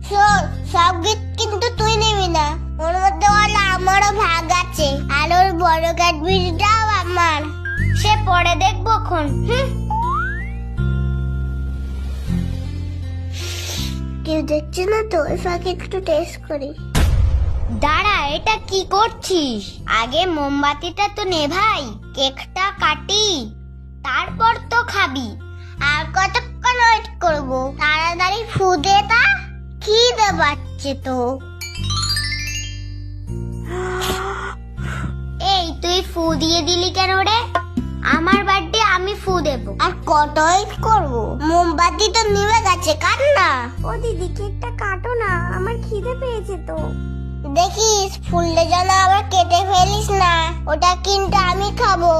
শোন, সব গিফট কিন্তু তুই নিবি না, ওর মধ্যে বলে আমারও ভাগ আছে, আর ওর বড় ক্যাডবেরিটাও আমার। সে পরে দেখবো খন। কেউ দেখছে না তো, ওই ফাঁকে একটু টেস্ট করি। দাঁড়া, এটা কি করছিস? আগে মোমবাতিটা তো নেভাই, কেকটা কাটি, তারপর তো খাবি। আর কতক্ষণ ওয়েট করবো? তাড়াতাড়ি ফু দে তা, খিদে পাচ্ছে তো। এই তুই ফু দিয়ে দিলি কেন রে? আমার বার্থডে, আমি ফু দেব। আর কত ওয়েট করবো? মোমবাতি তো নিভে গেছে, কাট না। ও দিদি, কেকটা কাটো না, আমার খিদে পেয়েছে তো। দেখিস ফুলটা যেন আবার কেটে ফেলিস না, ওটা কিন্তু আমি খাবো।